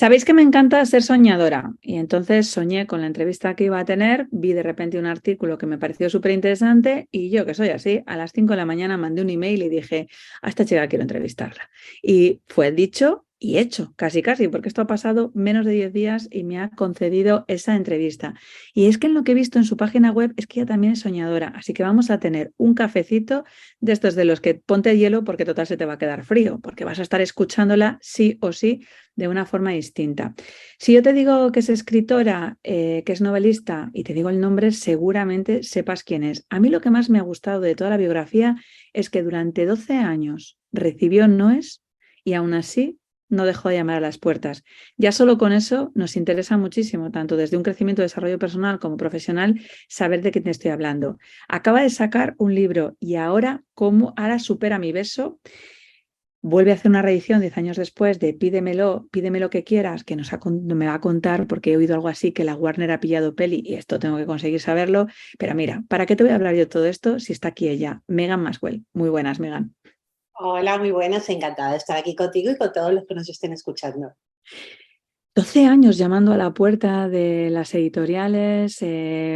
Sabéis que me encanta ser soñadora y entonces soñé con la entrevista que iba a tener, vi de repente un artículo que me pareció súper interesante y yo, que soy así, a las 5 de la mañana mandé un email y dije, a esta chica quiero entrevistarla. Y fue dicho y hecho, casi casi, porque esto ha pasado menos de 10 días y me ha concedido esa entrevista. Y es que en lo que he visto en su página web es que ella también es soñadora, así que vamos a tener un cafecito de estos de los que ponte hielo porque total se te va a quedar frío, porque vas a estar escuchándola sí o sí de una forma distinta. Si yo te digo que es escritora, que es novelista y te digo el nombre, seguramente sepas quién es. A mí lo que más me ha gustado de toda la biografía es que durante 12 años recibió noes y aún así no dejó de llamar a las puertas. Ya solo con eso nos interesa muchísimo, tanto desde un crecimiento y desarrollo personal como profesional, saber de qué te estoy hablando. Acaba de sacar un libro y ahora supera mi beso. Vuelve a hacer una reedición 10 años después de Pídeme lo que quieras, que me va a contar porque he oído algo así que la Warner ha pillado peli y esto tengo que conseguir saberlo. Pero mira, ¿para qué te voy a hablar yo de todo esto si está aquí ella? Megan Maxwell. Muy buenas, Megan. Hola, muy buenas, encantada de estar aquí contigo y con todos los que nos estén escuchando. 12 años llamando a la puerta de las editoriales.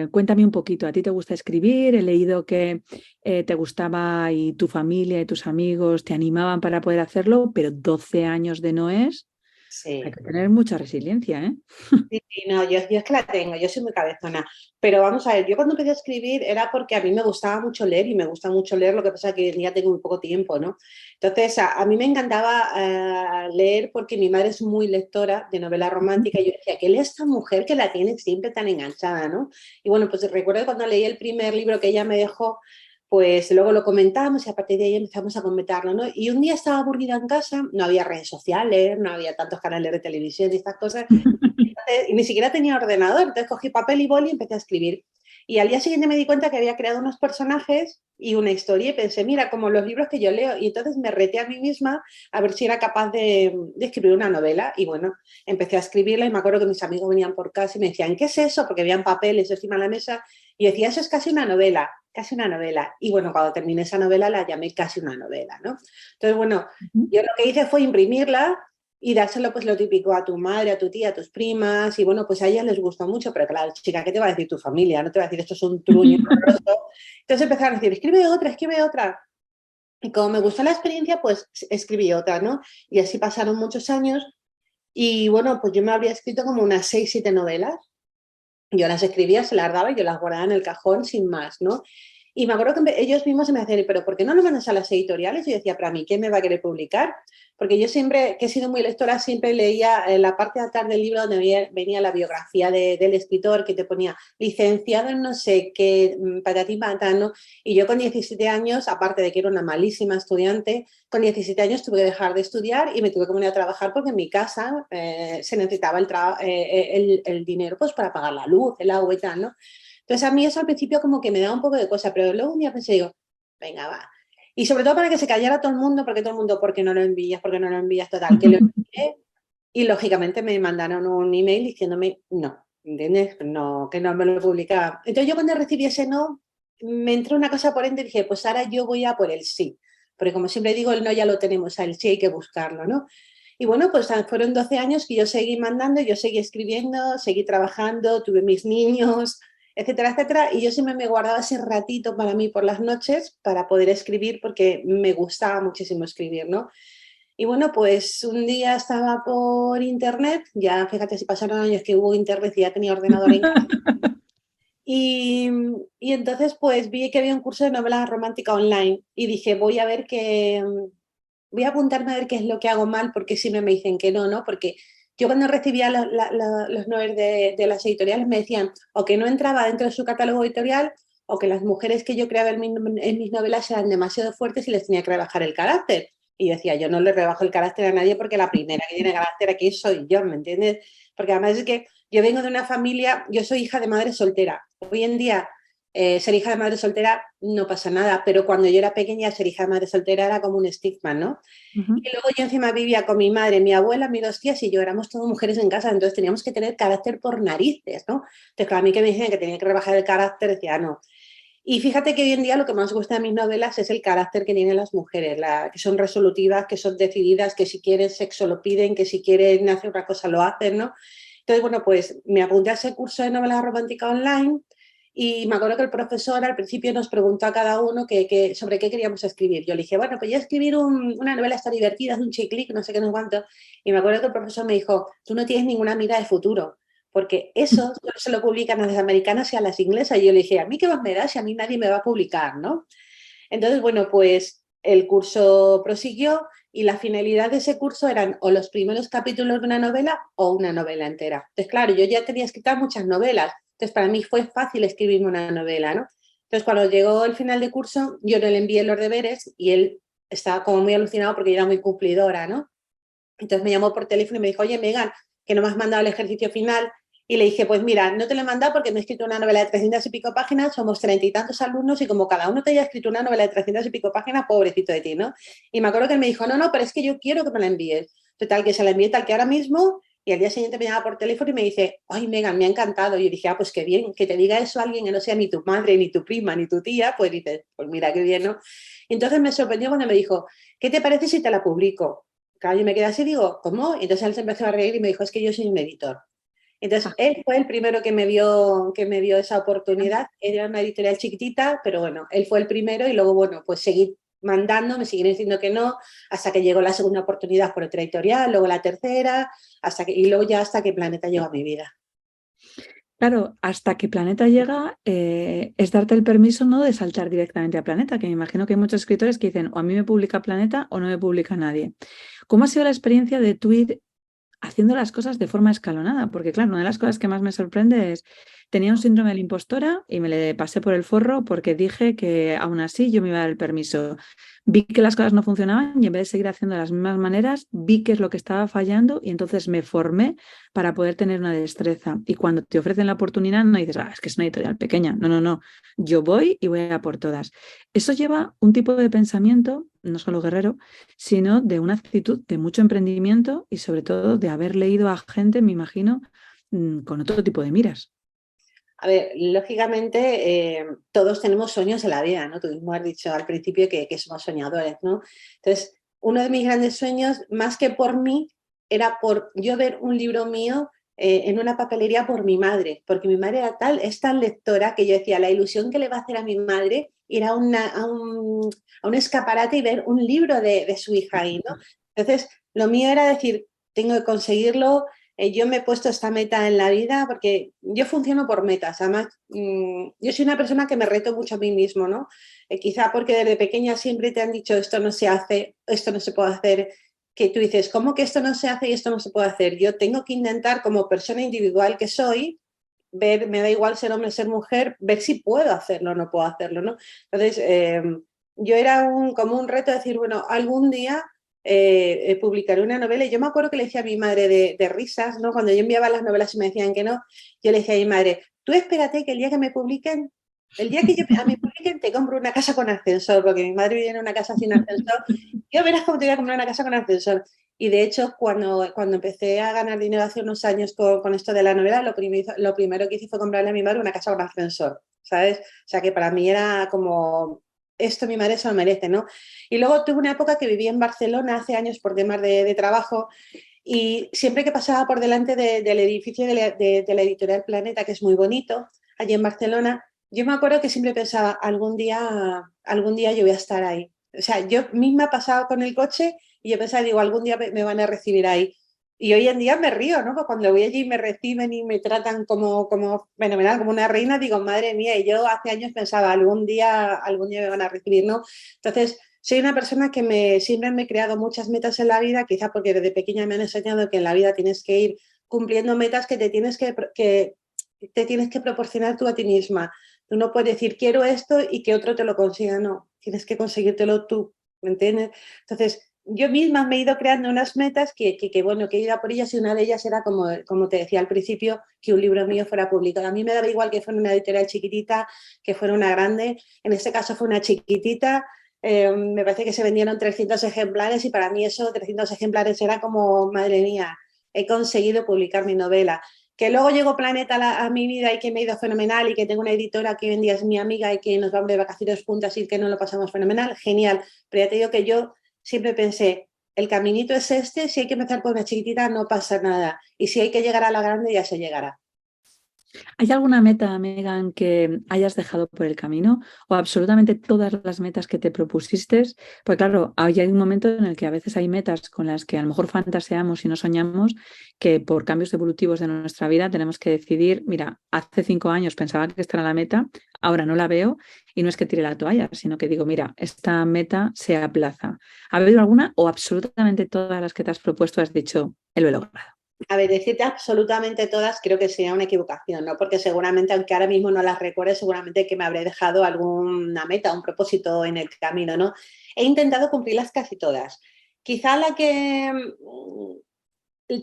Cuéntame un poquito, ¿a ti te gusta escribir? He leído que te gustaba y tu familia y tus amigos te animaban para poder hacerlo, pero 12 años de no es. Hay Sí, que tener mucha resiliencia, ¿eh? sí, no, yo es que la tengo, yo soy muy cabezona, pero vamos a ver, yo cuando empecé a escribir era porque a mí me gustaba mucho leer y me gusta mucho leer, lo que pasa es que hoy en día tengo muy poco tiempo, ¿no? Entonces, a mí me encantaba leer porque mi madre es muy lectora de novela romántica y yo decía, ¿qué lee esta mujer que la tiene siempre tan enganchada, ¿no? Y bueno, pues recuerdo cuando leí el primer libro que ella me dejó, pues luego lo comentamos y a partir de ahí empezamos a comentarlo, ¿no? Y un día estaba aburrida en casa, no había redes sociales, no había tantos canales de televisión y estas cosas, y ni siquiera tenía ordenador, entonces cogí papel y boli y empecé a escribir. Y al día siguiente me di cuenta que había creado unos personajes y una historia y pensé, mira, como los libros que yo leo. Y entonces me reté a mí misma a ver si era capaz de escribir una novela. Y bueno, empecé a escribirla y me acuerdo que mis amigos venían por casa y me decían, ¿qué es eso? Porque habían papeles encima de la mesa. Y decía, eso es casi una novela, casi una novela. Y bueno, cuando terminé esa novela la llamé casi una novela, ¿no? Entonces, bueno, yo lo que hice fue imprimirla y dárselo pues lo típico a tu madre, a tu tía, a tus primas, y bueno, pues a ellas les gustó mucho, pero claro, chica, ¿qué te va a decir tu familia? No te va a decir esto es un truño horroroso. Entonces empezaron a decir, escribe otra, escribe otra. Y como me gustó la experiencia, pues escribí otra, ¿no? Y así pasaron muchos años y bueno, pues yo me habría escrito como unas 6, 7 novelas. Yo las escribía, se las daba y yo las guardaba en el cajón sin más, ¿no? Y me acuerdo que ellos mismos se me hacían, pero ¿por qué no lo mandas a las editoriales? Y yo decía, ¿para mí quién me va a querer publicar? Porque yo siempre, que he sido muy lectora, siempre leía en la parte de atrás del libro donde venía la biografía del escritor, que te ponía licenciado en no sé qué, patatín patano. Y yo con 17 años, aparte de que era una malísima estudiante, con 17 años tuve que dejar de estudiar y me tuve que poner a trabajar porque en mi casa se necesitaba el dinero pues para pagar la luz, el agua y tal, ¿no? Entonces a mí eso al principio como que me daba un poco de cosa, pero luego un día pensé, digo, venga, va. Y sobre todo para que se callara todo el mundo, porque todo el mundo, ¿por qué no lo envías? ¿Por qué no lo envías? Total, que lo envié y lógicamente me mandaron un email diciéndome no, ¿entiendes? No, que no me lo publicaba. Entonces yo cuando recibí ese no, me entró una cosa por dentro y dije, pues ahora yo voy a por el sí. Porque como siempre digo, el no ya lo tenemos, el sí hay que buscarlo, ¿no? Y bueno, pues fueron 12 años que yo seguí mandando, yo seguí escribiendo, seguí trabajando, tuve mis niños, etcétera, etcétera. Y yo siempre me guardaba ese ratito para mí por las noches para poder escribir porque me gustaba muchísimo escribir, ¿no? Y bueno, pues un día estaba por internet, ya fíjate si pasaron años que hubo internet y ya tenía ordenador en casa. Y, y entonces pues vi que había un curso de novela romántica online y dije, voy a apuntarme a ver qué es lo que hago mal, porque siempre me dicen que no, ¿no? Porque yo cuando recibía los noveles de las editoriales me decían o que no entraba dentro de su catálogo editorial o que las mujeres que yo creaba en mis novelas eran demasiado fuertes y les tenía que rebajar el carácter. Y yo decía, yo no le rebajo el carácter a nadie porque la primera que tiene carácter aquí soy yo, ¿me entiendes? Porque además es que yo vengo de una familia, yo soy hija de madre soltera. Hoy en día ser hija de madre soltera no pasa nada, pero cuando yo era pequeña ser hija de madre soltera era como un estigma, ¿no? Ujú. Y luego yo encima vivía con mi madre, mi abuela, mis dos tías y yo éramos todas mujeres en casa, entonces teníamos que tener carácter por narices, ¿no? Entonces, claro, a mí que me decían que tenía que rebajar el carácter, decía, no. Y fíjate que hoy en día lo que más gusta de mis novelas es el carácter que tienen las mujeres, que son resolutivas, que son decididas, que si quieren sexo lo piden, que si quieren hacer una cosa lo hacen, ¿no? Entonces, bueno, pues me apunté a ese curso de novela romántica online y me acuerdo que el profesor al principio nos preguntó a cada uno sobre qué queríamos escribir. Yo le dije, bueno, pues yo escribir una novela está divertida, es un chick click, no sé qué, no sé cuánto. Y me acuerdo que el profesor me dijo, tú no tienes ninguna mira de futuro, porque eso solo se lo publican a las americanas y a las inglesas. Y yo le dije, a mí qué más me da si a mí nadie me va a publicar, ¿no? Entonces, bueno, pues el curso prosiguió y la finalidad de ese curso eran o los primeros capítulos de una novela o una novela entera. Entonces, claro, yo ya tenía escritas muchas novelas, entonces para mí fue fácil escribirme una novela, ¿no? Entonces, cuando llegó el final de curso, yo le envié los deberes y él estaba como muy alucinado porque yo era muy cumplidora, ¿no? Entonces me llamó por teléfono y me dijo, oye, Megan, que no me has mandado el ejercicio final. Y le dije, pues mira, no te lo he mandado porque me he escrito una novela de 300 y pico páginas, somos 30 y tantos alumnos y como cada uno te haya escrito una novela de 300 y pico páginas, pobrecito de ti, ¿no? Y me acuerdo que él me dijo, no, no, pero es que yo quiero que me la envíes. Total, que se la envié tal que ahora mismo y al día siguiente me llama por teléfono y me dice, ay, Megan, me ha encantado. Y yo dije, ah, pues qué bien, que te diga eso a alguien que no sea ni tu madre, ni tu prima, ni tu tía, pues dices, pues mira, qué bien, ¿no? Y entonces me sorprendió cuando me dijo, ¿qué te parece si te la publico? Claro, yo me quedé así y digo, ¿cómo? Y entonces él se empezó a reír y me dijo, es que yo soy un editor. Entonces, Ah, él fue el primero que me dio esa oportunidad. Era una editorial chiquitita, pero bueno, él fue el primero y luego, bueno, pues seguí mandando, me siguieron diciendo que no, hasta que llegó la segunda oportunidad por otra editorial, luego la tercera, y luego ya hasta que Planeta llegó a mi vida. claro, hasta que Planeta llega, es darte el permiso no de saltar directamente a Planeta, que me imagino que hay muchos escritores que dicen o a mí me publica Planeta o no me publica nadie. ¿Cómo ha sido la experiencia de tú ir haciendo las cosas de forma escalonada? Porque claro, una de las cosas que más me sorprende es, tenía un síndrome de la impostora y me le pasé por el forro porque dije que aún así yo me iba a dar el permiso. Vi que las cosas no funcionaban y en vez de seguir haciendo de las mismas maneras, vi qué es lo que estaba fallando y entonces me formé para poder tener una destreza. Y cuando te ofrecen la oportunidad, no dices, ah, es que es una editorial pequeña. No, no, no. Yo voy y voy a por todas. Eso lleva un tipo de pensamiento, no solo guerrero, sino de una actitud de mucho emprendimiento y sobre todo de haber leído a gente, me imagino, con otro tipo de miras. A ver, lógicamente todos tenemos sueños en la vida, ¿no? Tú mismo has dicho al principio que somos soñadores, ¿no? Entonces, uno de mis grandes sueños, más que por mí, era por yo ver un libro mío en una papelería por mi madre, porque mi madre es tan lectora que yo decía, la ilusión que le va a hacer a mi madre ir a un escaparate y ver un libro de su hija ahí, ¿no? Entonces, lo mío era decir, tengo que conseguirlo, yo me he puesto esta meta en la vida porque yo funciono por metas. Además, yo soy una persona que me reto mucho a mí mismo, ¿no? Quizá porque desde pequeña siempre te han dicho esto no se hace, esto no se puede hacer, que tú dices, ¿cómo que esto no se hace y esto no se puede hacer? Yo tengo que intentar, como persona individual que soy, ver, me da igual ser hombre, ser mujer, ver si puedo hacerlo o no puedo hacerlo, ¿no? Entonces, yo era como un reto de decir, bueno, algún día publicaré una novela. Y yo me acuerdo que le decía a mi madre de risas, ¿no? Cuando yo enviaba las novelas y me decían que no, yo le decía a mi madre, tú espérate que el día que me publiquen, el día que a mí publiquen, te compro una casa con ascensor, porque mi madre vivía en una casa sin ascensor. Yo verás cómo te voy a comprar una casa con ascensor. Y de hecho, cuando empecé a ganar dinero hace unos años con esto de la novela, lo primero que hice fue comprarle a mi madre una casa con ascensor, ¿sabes? O sea que para mí era como, esto mi madre se lo merece, ¿no? Y luego tuve una época que viví en Barcelona hace años por temas de trabajo y siempre que pasaba por delante del edificio de la editorial Planeta, que es muy bonito, allí en Barcelona, yo me acuerdo que siempre pensaba, algún día yo voy a estar ahí. O sea, yo misma pasaba con el coche y yo pensaba, digo, algún día me van a recibir ahí. Y hoy en día me río, ¿no? Porque cuando voy allí y me reciben y me tratan como fenomenal, como una reina, digo, madre mía, y yo hace años pensaba, algún día me van a recibir, ¿no? Entonces, soy una persona que siempre me he creado muchas metas en la vida, quizá porque desde pequeña me han enseñado que en la vida tienes que ir cumpliendo metas que te tienes que proporcionar tú a ti misma. Tú no puedes decir quiero esto y que otro te lo consiga, no, tienes que conseguírtelo tú, ¿me entiendes? Entonces, yo misma me he ido creando unas metas bueno, que he ido a por ellas y una de ellas era, como te decía al principio, que un libro mío fuera publicado. A mí me daba igual que fuera una editorial chiquitita, que fuera una grande, en este caso fue una chiquitita, me parece que se vendieron 300 ejemplares y para mí eso, 300 ejemplares era como, madre mía, he conseguido publicar mi novela. Que luego llegó Planeta a mi vida y que me ha ido fenomenal y que tengo una editora que hoy en día es mi amiga y que nos vamos de vacaciones juntas y que no lo pasamos fenomenal, genial. Pero ya te digo que yo siempre pensé, el caminito es este, si hay que empezar por una chiquitita no pasa nada y si hay que llegar a la grande ya se llegará. ¿Hay alguna meta, Megan, que hayas dejado por el camino o absolutamente todas las metas que te propusiste? Pues claro, hay un momento en el que a veces hay metas con las que a lo mejor fantaseamos y no soñamos, que por cambios evolutivos de nuestra vida tenemos que decidir, mira, hace 5 años pensaba que esta era la meta, ahora no la veo y no es que tire la toalla, sino que digo, mira, esta meta se aplaza. ¿Ha habido alguna o absolutamente todas las que te has propuesto has dicho, lo he logrado? A ver, decirte absolutamente todas creo que sería una equivocación, ¿no? Porque seguramente, aunque ahora mismo no las recuerde, seguramente que me habré dejado alguna meta, un propósito en el camino, ¿no? He intentado cumplirlas casi todas. Quizá la que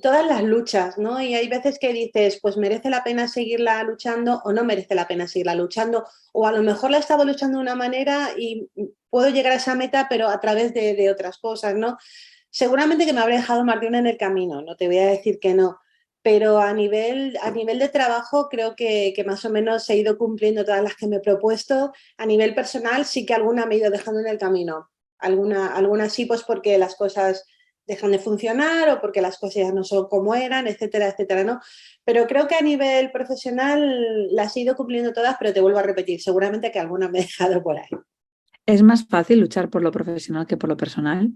todas las luchas, ¿no? Y hay veces que dices, pues merece la pena seguirla luchando o no merece la pena seguirla luchando, o a lo mejor la he estado luchando de una manera y puedo llegar a esa meta, pero a través de otras cosas, ¿no? Seguramente que me habré dejado más de una en el camino, no te voy a decir que no, pero a nivel de trabajo creo que más o menos he ido cumpliendo todas las que me he propuesto. A nivel personal sí que alguna me he ido dejando en el camino. Alguna sí, pues porque las cosas dejan de funcionar o porque las cosas ya no son como eran, etcétera, etcétera, ¿no? Pero creo que a nivel profesional las he ido cumpliendo todas, pero te vuelvo a repetir, seguramente que alguna me he dejado por ahí. ¿Es más fácil luchar por lo profesional que por lo personal?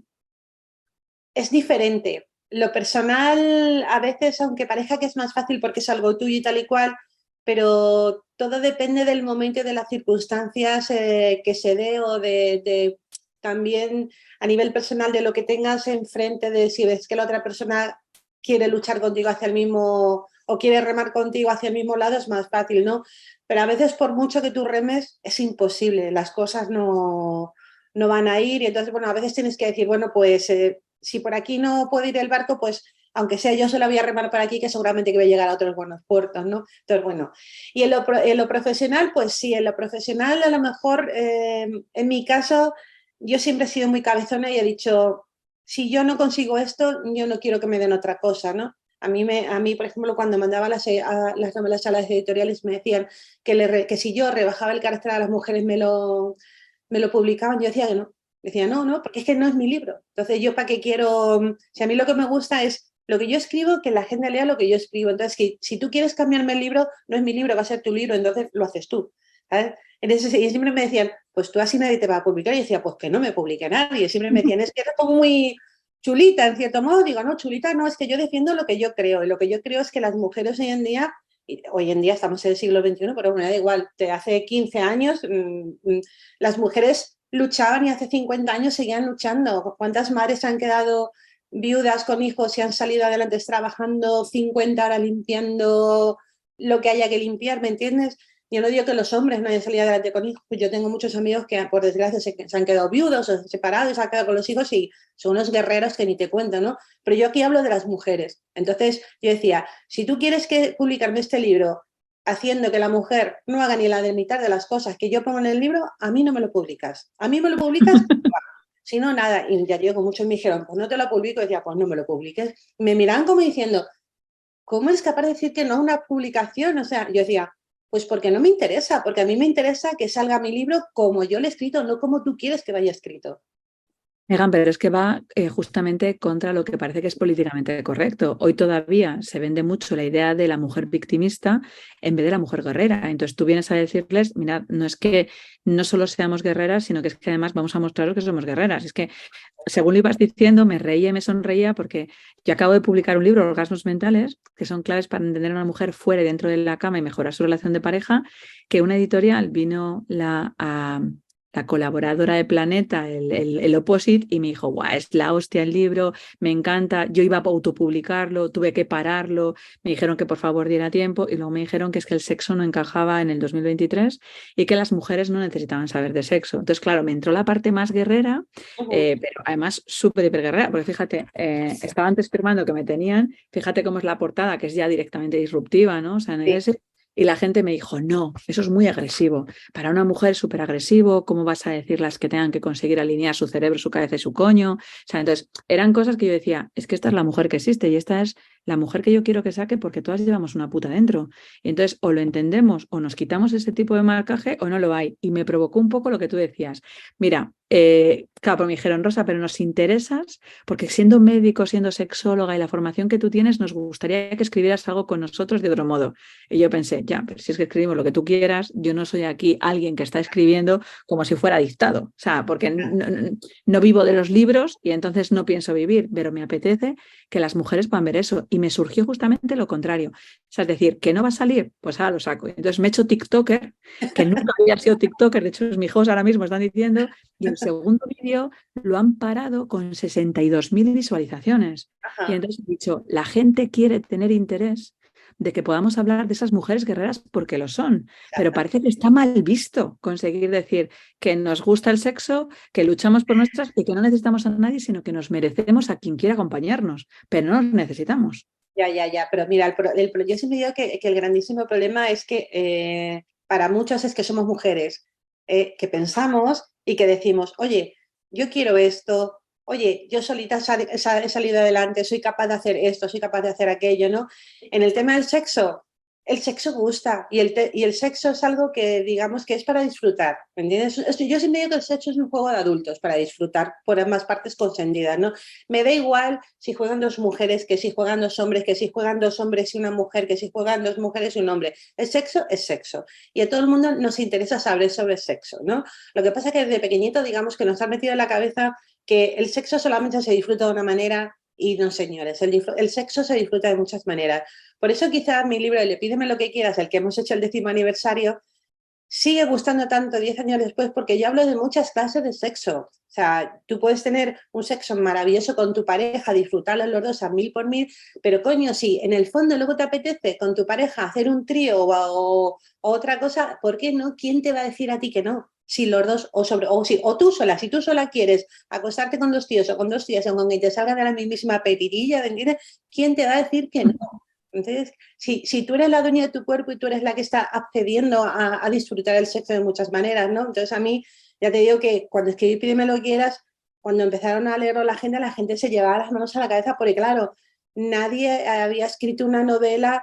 Es diferente. Lo personal, a veces, aunque parezca que es más fácil porque es algo tuyo y tal y cual, pero todo depende del momento y de las circunstancias que se dé o también a nivel personal de lo que tengas enfrente, de si ves que la otra persona quiere luchar contigo hacia el mismo o quiere remar contigo hacia el mismo lado, es más fácil, ¿no? Pero a veces por mucho que tú remes, es imposible, las cosas no van a ir y entonces, bueno, a veces tienes que decir, bueno, pues si por aquí no puede ir el barco, pues aunque sea yo se la voy a remar por aquí, que seguramente que voy a llegar a otros buenos puertos, ¿no? Entonces, bueno, y en lo profesional, pues sí, en lo profesional a lo mejor, en mi caso, yo siempre he sido muy cabezona y he dicho, si yo no consigo esto, yo no quiero que me den otra cosa, ¿no? A mí, por ejemplo, cuando mandaba las novelas a las editoriales me decían que si yo rebajaba el carácter a las mujeres me lo publicaban, yo decía que no. Decía, no, no, porque es que no es mi libro. Entonces, ¿yo para qué quiero? Si a mí lo que me gusta es lo que yo escribo, que la gente lea lo que yo escribo. Entonces, si tú quieres cambiarme el libro, no es mi libro, va a ser tu libro, entonces lo haces tú. ¿Sabes? Y siempre me decían, pues tú así nadie te va a publicar. Y yo decía, pues que no me publique nadie. Y siempre me decían, es que eres como muy chulita, en cierto modo. Digo, no, chulita no, es que yo defiendo lo que yo creo. Y lo que yo creo es que las mujeres hoy en día estamos en el siglo XXI, pero bueno, da igual, te hace 15 años las mujeres luchaban y hace 50 años seguían luchando. ¿Cuántas madres han quedado viudas con hijos y han salido adelante trabajando 50 horas limpiando lo que haya que limpiar? ¿Me entiendes? Yo no digo que los hombres no hayan salido adelante con hijos, pues yo tengo muchos amigos que por desgracia se han quedado viudos o separados y se han quedado con los hijos y son unos guerreros que ni te cuento, ¿no? Pero yo aquí hablo de las mujeres. Entonces yo decía, si tú quieres publicarme este libro haciendo que la mujer no haga ni la de mitad de las cosas que yo pongo en el libro, a mí no me lo publicas. A mí me lo publicas, si no, nada. Y ya digo, muchos me dijeron, pues no te lo publico. Y decía, pues no me lo publiques. Me miraban como diciendo, ¿cómo es capaz de decir que no a una publicación? O sea, yo decía, pues porque no me interesa, porque a mí me interesa que salga mi libro como yo lo he escrito, no como tú quieres que vaya escrito. Megan, pero es que va justamente contra lo que parece que es políticamente correcto. Hoy todavía se vende mucho la idea de la mujer victimista en vez de la mujer guerrera. Entonces tú vienes a decirles, mirad, no es que no solo seamos guerreras, sino que es que además vamos a mostraros que somos guerreras. Es que, según lo ibas diciendo, me reía y me sonreía porque yo acabo de publicar un libro, Orgasmos Mentales, que son claves para entender a una mujer fuera y dentro de la cama y mejorar su relación de pareja, que una editorial vino la colaboradora de Planeta, el Opposite, y me dijo, guau, es la hostia el libro, me encanta, yo iba a autopublicarlo, tuve que pararlo, me dijeron que por favor diera tiempo, y luego me dijeron que es que el sexo no encajaba en el 2023 y que las mujeres no necesitaban saber de sexo. Entonces, claro, me entró la parte más guerrera, pero además súper, hiper guerrera, porque fíjate, estaba antes firmando que me tenían, fíjate cómo es la portada, que es ya directamente disruptiva, ¿no? O sea, en el Sí. y la gente me dijo, no, eso es muy agresivo. Para una mujer súper agresivo, ¿cómo vas a decirlas que tengan que conseguir alinear su cerebro, su cabeza y su coño? O sea, entonces, eran cosas que yo decía, es que esta es la mujer que existe y esta es la mujer que yo quiero que saque porque todas llevamos una puta dentro. Y entonces o lo entendemos o nos quitamos ese tipo de marcaje o no lo hay. Y me provocó un poco lo que tú decías. Mira, claro, pues me dijeron, Rosa, pero nos interesas porque siendo médico, siendo sexóloga y la formación que tú tienes, nos gustaría que escribieras algo con nosotros de otro modo. Y yo pensé, ya, pero si es que escribimos lo que tú quieras, yo no soy aquí alguien que está escribiendo como si fuera dictado. O sea, porque no vivo de los libros y entonces no pienso vivir, pero me apetece que las mujeres puedan ver eso. Y me surgió justamente lo contrario. O sea, es decir, que no va a salir, pues ahora lo saco. Entonces me he hecho TikToker, que nunca había sido TikToker, de hecho mis hijos ahora mismo están diciendo, y el segundo vídeo lo han parado con 62.000 visualizaciones. Y Ajá. entonces he dicho, la gente quiere tener interés de que podamos hablar de esas mujeres guerreras porque lo son, pero parece que está mal visto conseguir decir que nos gusta el sexo, que luchamos por nuestras y que no necesitamos a nadie, sino que nos merecemos a quien quiera acompañarnos, pero no nos necesitamos. Ya, pero mira, yo siempre digo que el grandísimo problema es que para muchos es que somos mujeres, que pensamos y que decimos, oye, yo quiero esto, oye, yo solita he salido adelante, soy capaz de hacer esto, soy capaz de hacer aquello, ¿no? En el tema del sexo, el sexo gusta y el sexo es algo que digamos que es para disfrutar, ¿me entiendes? Yo siempre digo que el sexo es un juego de adultos para disfrutar por ambas partes consentidas, ¿no? Me da igual si juegan dos mujeres, que si juegan dos hombres, que si juegan dos hombres y una mujer, que si juegan dos mujeres y un hombre. El sexo es sexo. Y a todo el mundo nos interesa saber sobre el sexo, ¿no? Lo que pasa es que desde pequeñito, digamos que nos han metido en la cabeza que el sexo solamente se disfruta de una manera y no, señores, el sexo se disfruta de muchas maneras. Por eso quizás mi libro, el de Pídeme lo que quieras, el que hemos hecho el 10º aniversario, sigue gustando tanto 10 años después porque yo hablo de muchas clases de sexo. O sea, tú puedes tener un sexo maravilloso con tu pareja, disfrutarlo los dos a 1000 por 1000, pero coño, si en el fondo luego te apetece con tu pareja hacer un trío o otra cosa, ¿por qué no? ¿Quién te va a decir a ti que no? Si los dos, o tú sola, si tú sola quieres acostarte con dos tíos o con dos tías o con quien te salga de la mismísima petirilla, ¿entiendes? ¿Quién te va a decir que no? Entonces, si tú eres la dueña de tu cuerpo y tú eres la que está accediendo a disfrutar el sexo de muchas maneras, ¿no? Entonces, a mí, ya te digo que cuando escribí Pídeme lo que quieras, cuando empezaron a leerlo la gente se llevaba las manos a la cabeza porque, claro, nadie había escrito una novela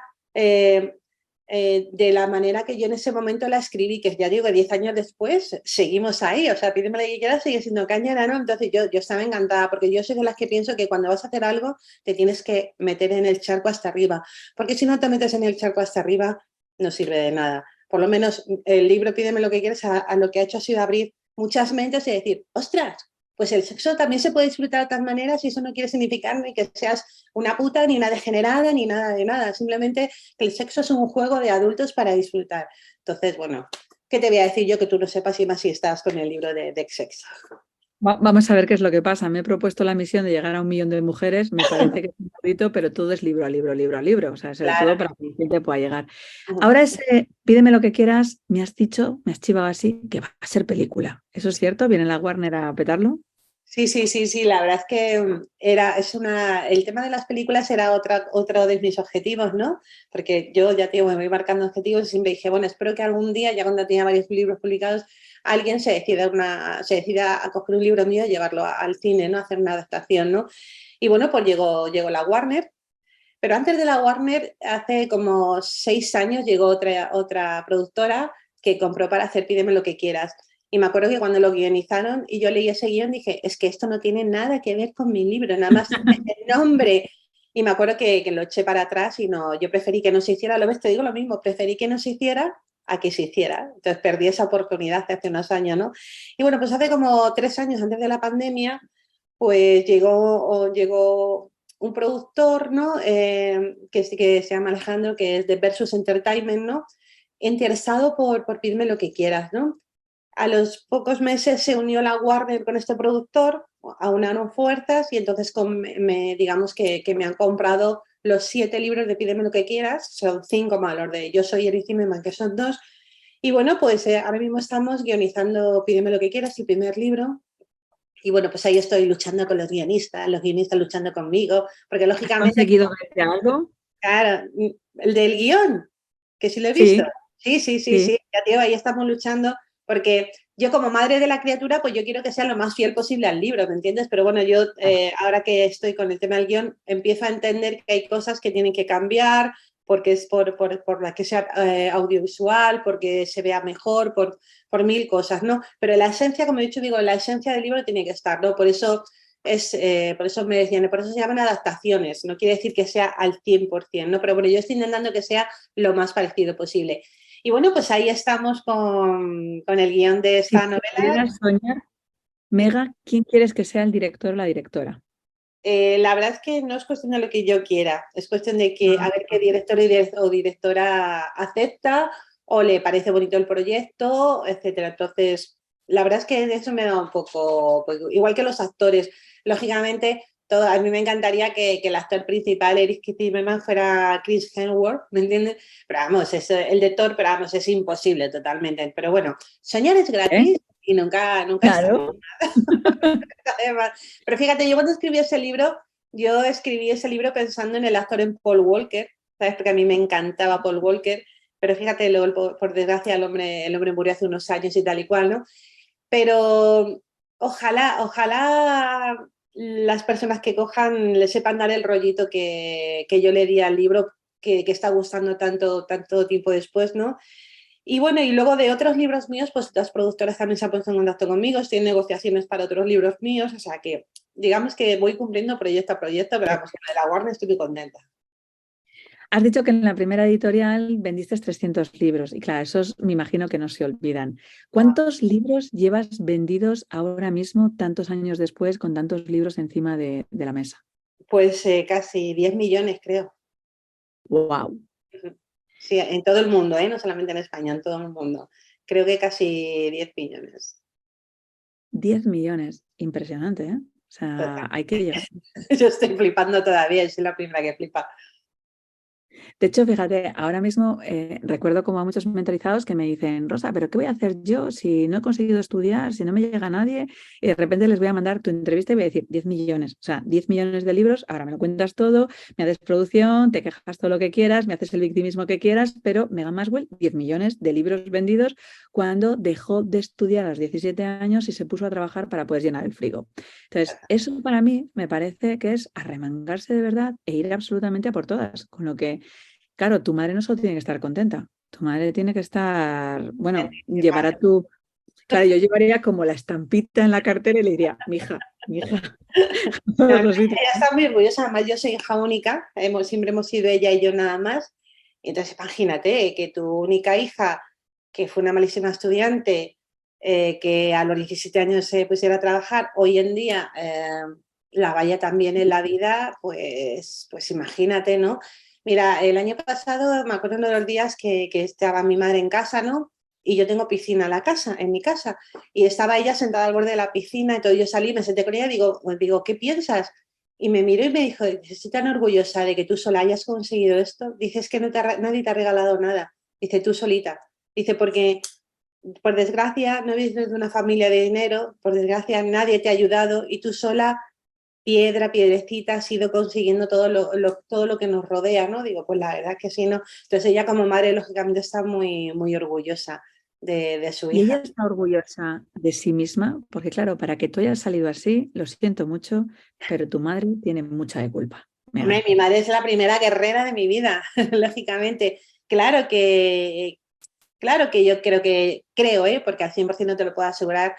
de la manera que yo en ese momento la escribí, que ya digo, 10 años después seguimos ahí, o sea, Pídeme lo que quieras sigue siendo cañera, ¿no? Entonces yo estaba encantada porque yo soy de las que pienso que cuando vas a hacer algo te tienes que meter en el charco hasta arriba, porque si no te metes en el charco hasta arriba no sirve de nada. Por lo menos el libro Pídeme lo que quieres a lo que ha hecho ha sido abrir muchas mentes y decir, ostras, pues el sexo también se puede disfrutar de otras maneras y eso no quiere significar ni que seas una puta, ni una degenerada, ni nada de nada. Simplemente que el sexo es un juego de adultos para disfrutar. Entonces, bueno, ¿qué te voy a decir yo que tú no sepas y más si estás con el libro de sexo? Vamos a ver qué es lo que pasa. Me he propuesto la misión de llegar a 1 millón de mujeres. Me parece que es un poquito, pero todo es libro a libro, libro a libro. O sea, sobre Claro. todo para que la gente pueda llegar. Ahora ese, pídeme lo que quieras, me has dicho, me has chivado así, que va a ser película. ¿Eso es cierto? ¿Viene la Warner a petarlo? Sí, la verdad es que el tema de las películas era otro de mis objetivos, ¿no? Porque yo ya te digo, me voy marcando objetivos y siempre dije, bueno, espero que algún día, ya cuando tenía varios libros publicados, alguien se decida a coger un libro mío y llevarlo al cine, ¿no? Hacer una adaptación, ¿no? Y bueno, pues llegó la Warner, pero antes de la Warner, hace como 6 años, llegó otra productora que compró para hacer Pídeme lo que quieras. Y me acuerdo que cuando lo guionizaron y yo leí ese guión, dije, es que esto no tiene nada que ver con mi libro, nada más el nombre. Y me acuerdo que lo eché para atrás y no, yo preferí que no se hiciera, lo ves, te digo lo mismo, preferí que no se hiciera a que se hiciera. Entonces perdí esa oportunidad hace unos años, ¿no? Y bueno, pues hace como 3 años antes de la pandemia, pues llegó un productor, ¿no? Que se llama Alejandro, que es de Versus Entertainment, ¿no? Interesado por Pídeme lo que quieras, ¿no? A los pocos meses se unió la Warner con este productor, aunaron fuerzas y entonces digamos que me han comprado los 7 libros de Pídeme lo que quieras, son 5 más los de Yo soy Eric Zimmerman, que son 2. Y bueno, pues ahora mismo estamos guionizando Pídeme lo que quieras, el primer libro. Y bueno, pues ahí estoy luchando con los guionistas luchando conmigo, porque ¿Has lógicamente, conseguido ver algo? claro, el del guión, que sí lo he visto. Sí, Sí, sí. ya tío, ahí estamos luchando Porque yo como madre de la criatura, pues yo quiero que sea lo más fiel posible al libro, ¿me entiendes? Pero bueno, yo ahora que estoy con el tema del guión, empiezo a entender que hay cosas que tienen que cambiar, porque es por la que sea audiovisual, porque se vea mejor, por mil cosas, ¿no? Pero la esencia, como he dicho, digo, la esencia del libro tiene que estar, ¿no? Por eso me decían, por eso se llaman adaptaciones, no quiere decir que sea al 100%, ¿no? Pero bueno, yo estoy intentando que sea lo más parecido posible. Y bueno, pues ahí estamos con el guión de Si esta novela. pudieras soñar, Mega, ¿quién quieres que sea el director o la directora? La verdad es que no es cuestión de lo que yo quiera, es cuestión de que a ver qué Ah, director o directora acepta o le parece bonito el proyecto, etcétera. Entonces, la verdad es que eso me da un poco, pues, igual que los actores, lógicamente, a mí me encantaría que el actor principal, Eric Zimmerman, fuera Chris Hemsworth, ¿me entiendes? Pero vamos, es el de Thor, pero vamos, es imposible totalmente. Pero bueno, soñar es ¿eh? gratis y nunca está. Claro. Además, pero fíjate, yo cuando yo escribí ese libro pensando en el actor en Paul Walker, ¿sabes? Porque a mí me encantaba Paul Walker, pero fíjate, luego, por desgracia, el hombre murió hace unos años y tal y cual, ¿no? Pero ojalá las personas que cojan le sepan dar el rollito que yo le di al libro, que está gustando tanto tiempo después, ¿no? Y bueno, y luego de otros libros míos, pues las productoras también se han puesto en contacto conmigo, estoy en negociaciones para otros libros míos, o sea que digamos que voy cumpliendo proyecto a proyecto, pero vamos, con lo de la Warner estoy muy contenta. Has dicho que en la primera editorial vendiste 300 libros y claro, esos me imagino que no se olvidan. ¿Cuántos libros llevas vendidos ahora mismo, tantos años después, con tantos libros encima de la mesa? Pues casi 10 millones, creo. ¡Wow! Sí, en todo el mundo, ¿eh? No solamente en España, en todo el mundo. Creo que casi 10 millones. 10 millones. Impresionante, ¿eh? O sea, hay que llegar. Yo estoy flipando todavía, soy la primera que flipa. De hecho, fíjate, ahora mismo recuerdo como a muchos mentalizados que me dicen, Rosa, ¿pero qué voy a hacer yo si no he conseguido estudiar, si no me llega nadie? Y de repente les voy a mandar tu entrevista y voy a decir 10 millones. O sea, 10 millones de libros, ahora me lo cuentas todo, me haces producción, te quejas todo lo que quieras, me haces el victimismo que quieras, pero Megan Maxwell, 10 millones de libros vendidos cuando dejó de estudiar a los 17 años y se puso a trabajar para poder llenar el frigo. Entonces, eso para mí me parece que es arremangarse de verdad e ir absolutamente a por todas, con lo que claro, tu madre no solo tiene que estar contenta, tu madre tiene que estar, bueno, llevar a tu, claro, yo llevaría como la estampita en la cartera y le diría, mija, a No, todos ella los sitios. está muy orgullosa, además yo soy hija única, siempre hemos sido ella y yo nada más. Entonces imagínate que tu única hija, que fue una malísima estudiante, que a los 17 años se pusiera a trabajar, hoy en día la vaya también en la vida, pues imagínate, ¿no? Mira, el año pasado me acuerdo uno de los días que estaba mi madre en casa, ¿no? Y yo tengo piscina en mi casa. Y estaba ella sentada al borde de la piscina, entonces yo salí, me senté con ella y digo, ¿qué piensas? Y me miró y me dijo, estoy tan orgullosa de que tú sola hayas conseguido esto. Dices que nadie te ha regalado nada. Dice, tú solita. Dice, porque por desgracia no vienes de una familia de dinero, por desgracia nadie te ha ayudado y tú sola, piedrecita, has ido consiguiendo todo lo que nos rodea, ¿no? Digo, pues la verdad es que sí, ¿no? Entonces ella como madre, lógicamente, está muy orgullosa de su Y hija. ella está orgullosa de sí misma, porque claro, para que tú hayas salido así, lo siento mucho, pero tu madre tiene mucha de culpa, Hombre, Megan. mi madre es la primera guerrera de mi vida, lógicamente. Claro que, claro que yo creo, porque al 100% no te lo puedo asegurar,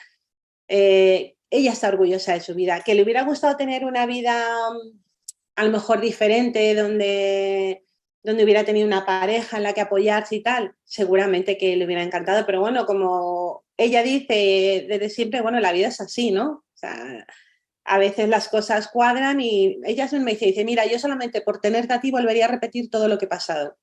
ella está orgullosa de su vida. Que le hubiera gustado tener una vida a lo mejor diferente, donde hubiera tenido una pareja en la que apoyarse y tal, seguramente que le hubiera encantado, pero bueno, como ella dice desde siempre, bueno, la vida es así, ¿no? O sea, a veces las cosas cuadran y ella me dice, mira, yo solamente por tenerte a ti volvería a repetir todo lo que he pasado.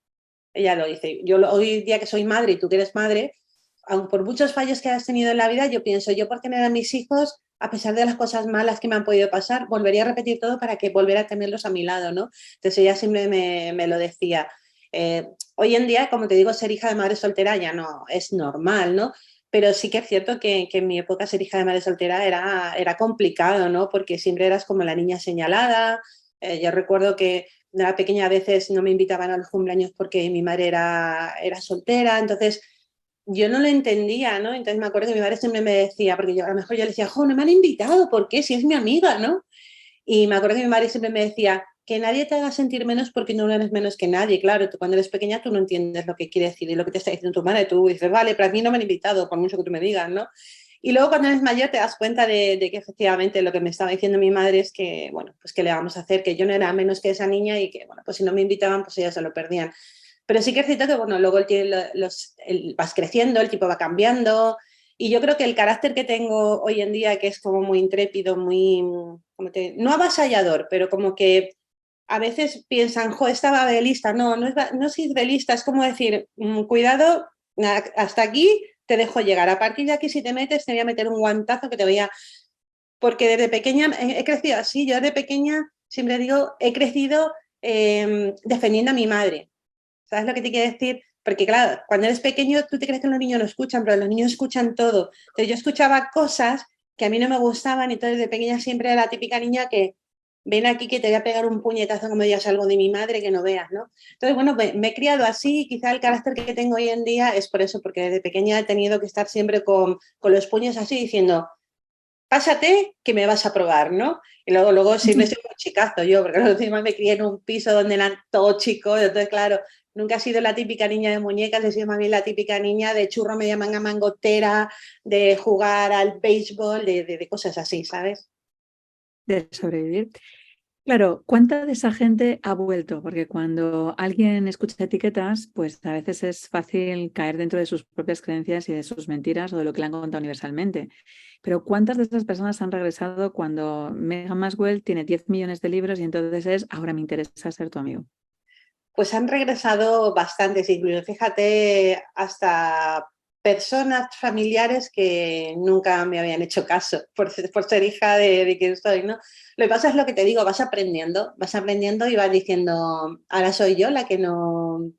Ella lo dice, hoy día que soy madre y tú que eres madre, aun por muchos fallos que has tenido en la vida, yo pienso, yo por tener a mis hijos, a pesar de las cosas malas que me han podido pasar, volvería a repetir todo para que volviera a tenerlos a mi lado, ¿no? Entonces ella siempre me lo decía. Hoy en día, como te digo, ser hija de madre soltera ya no es normal, ¿no? Pero sí que es cierto que en mi época ser hija de madre soltera era complicado, ¿no? Porque siempre eras como la niña señalada. Yo recuerdo que de la pequeña a veces no me invitaban a los cumpleaños porque mi madre era soltera, entonces yo no lo entendía, ¿no? Entonces me acuerdo que mi madre siempre me decía, porque yo a lo mejor yo le decía, jo, no me han invitado, ¿por qué? Si es mi amiga, ¿no? Y me acuerdo que mi madre siempre me decía, que nadie te haga sentir menos porque no eres menos que nadie. Claro, tú cuando eres pequeña tú no entiendes lo que quiere decir y lo que te está diciendo tu madre. Tú dices, vale, pero a mí no me han invitado, por mucho que tú me digas, ¿no? Y luego cuando eres mayor te das cuenta de que efectivamente lo que me estaba diciendo mi madre es que, bueno, pues que le vamos a hacer, que yo no era menos que esa niña y que, bueno, pues si no me invitaban, pues ellas se lo perdían. Pero sí que es cierto que, bueno, luego vas creciendo, el tipo va cambiando y yo creo que el carácter que tengo hoy en día, que es como muy intrépido, muy, no avasallador, pero como que a veces piensan, jo, estaba de lista. No, no es ir de lista, es como decir, cuidado, hasta aquí te dejo llegar. A partir de aquí, si te metes, te voy a meter un guantazo que te voy a... Porque desde pequeña he crecido así, yo desde pequeña siempre digo, he crecido defendiendo a mi madre. ¿Sabes lo que te quiero decir? Porque claro, cuando eres pequeño tú te crees que los niños no escuchan, pero los niños escuchan todo. Entonces yo escuchaba cosas que a mí no me gustaban y entonces de pequeña siempre era la típica niña que ven aquí que te voy a pegar un puñetazo como digas algo de mi madre que no veas, ¿no? Entonces, bueno, me he criado así y quizá el carácter que tengo hoy en día es por eso, porque desde pequeña he tenido que estar siempre con los puños así diciendo, pásate que me vas a probar, ¿no? Y luego siempre soy un chicazo yo, porque encima me crié en un piso donde eran todos chicos, entonces claro, nunca he sido la típica niña de muñecas, he sido más bien la típica niña de churro media manga mangotera, de jugar al béisbol, de cosas así, ¿sabes? De sobrevivir. Claro, ¿cuánta de esa gente ha vuelto? Porque cuando alguien escucha etiquetas, pues a veces es fácil caer dentro de sus propias creencias y de sus mentiras o de lo que le han contado universalmente. Pero ¿cuántas de esas personas han regresado cuando Meghan Maxwell tiene 10 millones de libros y entonces es, ahora me interesa ser tu amigo? Pues han regresado bastantes, incluso fíjate, hasta personas familiares que nunca me habían hecho caso por ser hija de quien soy, ¿no? Lo que pasa es lo que te digo, vas aprendiendo y vas diciendo, ahora soy yo la que no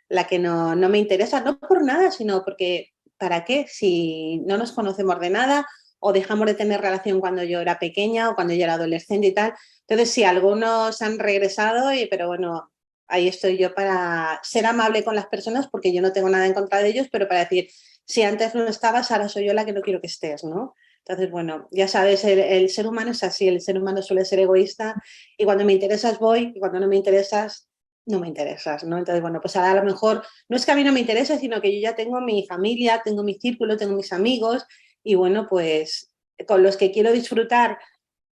me interesa, no por nada, sino porque, ¿para qué? Si no nos conocemos de nada o dejamos de tener relación cuando yo era pequeña o cuando yo era adolescente y tal. Entonces, sí, algunos han regresado, pero bueno, ahí estoy yo para ser amable con las personas porque yo no tengo nada en contra de ellos, pero para decir, si antes no estabas, ahora soy yo la que no quiero que estés, ¿no? Entonces, bueno, ya sabes, el ser humano es así, el ser humano suele ser egoísta y cuando me interesas voy y cuando no me interesas, no me interesas, ¿no? Entonces, bueno, pues ahora a lo mejor no es que a mí no me interese, sino que yo ya tengo mi familia, tengo mi círculo, tengo mis amigos y bueno, pues con los que quiero disfrutar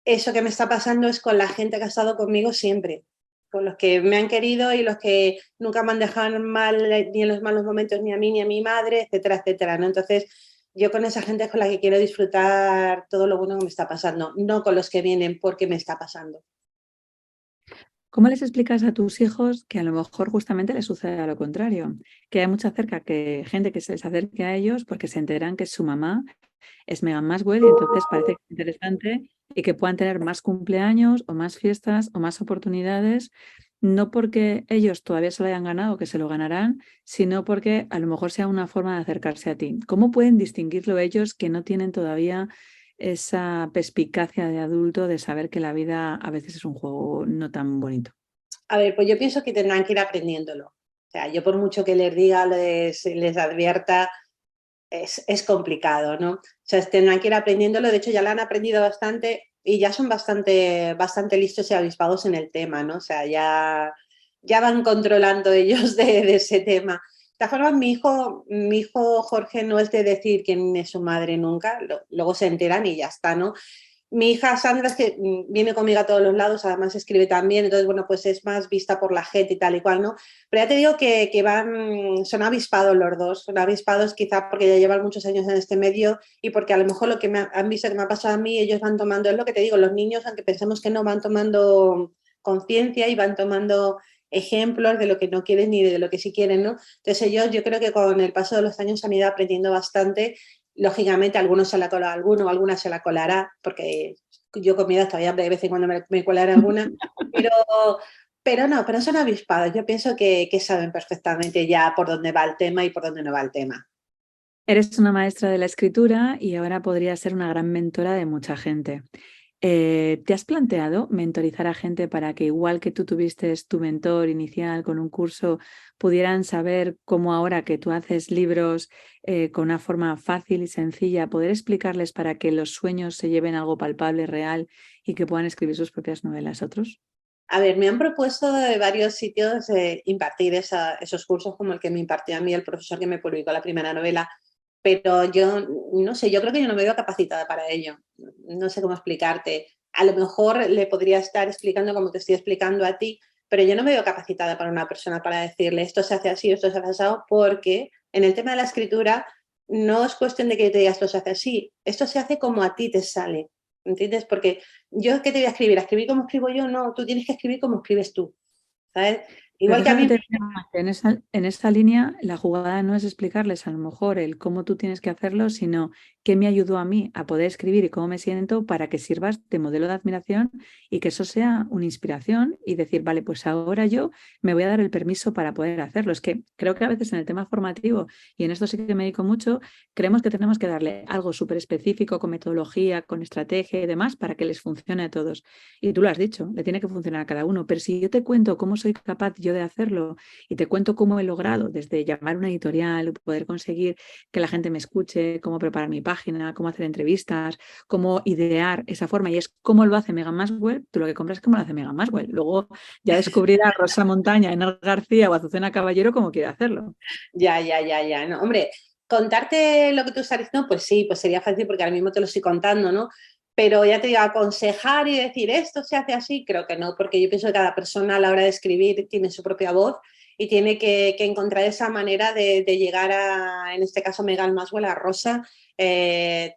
eso que me está pasando es con la gente que ha estado conmigo siempre, con los que me han querido y los que nunca me han dejado mal ni en los malos momentos ni a mí ni a mi madre, etcétera, etcétera, ¿no? Entonces, yo con esa gente es con la que quiero disfrutar todo lo bueno que me está pasando, no con los que vienen porque me está pasando. ¿Cómo les explicas a tus hijos que a lo mejor justamente les sucede a lo contrario? Que hay mucha gente que se les acerque a ellos porque se enteran que su mamá es Meghan Maxwell y entonces parece interesante y que puedan tener más cumpleaños o más fiestas o más oportunidades, no porque ellos todavía se lo hayan ganado, que se lo ganarán, sino porque a lo mejor sea una forma de acercarse a ti. ¿Cómo pueden distinguirlo ellos que no tienen todavía esa perspicacia de adulto de saber que la vida a veces es un juego no tan bonito? A ver, pues yo pienso que tendrán que ir aprendiéndolo. O sea, yo por mucho que les diga, les advierta, es complicado, ¿no? O sea, tendrán que ir aprendiéndolo, de hecho ya lo han aprendido bastante y ya son bastante listos y avispados en el tema, ¿no? O sea, ya van controlando ellos de ese tema. De todas formas, mi hijo Jorge no es de decir quién es su madre nunca, luego se enteran y ya está, ¿no? Mi hija Sandra es que viene conmigo a todos los lados, además escribe también, entonces, bueno, pues es más vista por la gente y tal y cual, ¿no? Pero ya te digo que son avispados los dos, son avispados quizá porque ya llevan muchos años en este medio y porque a lo mejor lo que han visto que me ha pasado a mí, ellos van tomando, es lo que te digo, los niños, aunque pensemos que no, van tomando conciencia y van tomando ejemplos de lo que no quieren ni de lo que sí quieren, ¿no? Entonces ellos yo creo que con el paso de los años han ido aprendiendo bastante. Lógicamente, algunos se la cola, alguno o alguna se la colará, porque yo con mi edad todavía de vez en cuando me colará alguna, pero, pero son avispados. Yo pienso que saben perfectamente ya por dónde va el tema y por dónde no va el tema. Eres una maestra de la escritura y ahora podrías ser una gran mentora de mucha gente. ¿Te has planteado mentorizar a gente para que igual que tú tuviste tu mentor inicial con un curso, pudieran saber cómo ahora que tú haces libros con una forma fácil y sencilla, poder explicarles para que los sueños se lleven algo palpable, real y que puedan escribir sus propias novelas otros? A ver, me han propuesto de varios sitios impartir esos cursos como el que me impartió a mí el profesor que me publicó la primera novela, pero yo no sé, yo creo que yo no me veo capacitada para ello. No sé cómo explicarte. A lo mejor le podría estar explicando como te estoy explicando a ti, pero yo no me veo capacitada para una persona para decirle esto se hace así, esto se hace así, porque en el tema de la escritura no es cuestión de que te diga esto se hace así, esto se hace como a ti te sale, ¿entiendes? Porque yo, ¿qué te voy a escribir? ¿A escribir como escribo yo? No, tú tienes que escribir como escribes tú, ¿sabes? Pero Igual que a mí, fíjate que en esa línea la jugada no es explicarles a lo mejor el cómo tú tienes que hacerlo, sino qué me ayudó a mí a poder escribir y cómo me siento para que sirvas de modelo de admiración y que eso sea una inspiración y decir, vale, pues ahora yo me voy a dar el permiso para poder hacerlo. Es que creo que a veces en el tema formativo, y en esto sí que me dedico mucho, creemos que tenemos que darle algo súper específico con metodología, con estrategia y demás para que les funcione a todos. Y tú lo has dicho, le tiene que funcionar a cada uno. Pero si yo te cuento cómo soy capaz yo de hacerlo y te cuento cómo he logrado desde llamar a una editorial, poder conseguir que la gente me escuche, cómo preparar mi página, cómo hacer entrevistas, cómo idear esa forma, y es cómo lo hace Megan Maswell, tú lo que compras es cómo lo hace Megan Maswell. Luego ya descubrirá a Rosa Montaña, Enel García o Azucena Caballero cómo quiere hacerlo. ya. No, hombre, contarte lo que tú estás diciendo, pues sí, pues sería fácil porque ahora mismo te lo estoy contando, ¿no? Pero ya te digo, aconsejar y decir esto se hace así, creo que no, porque yo pienso que cada persona a la hora de escribir tiene su propia voz y tiene que encontrar esa manera de llegar a, en este caso, Megan Maswell, a Rosa, de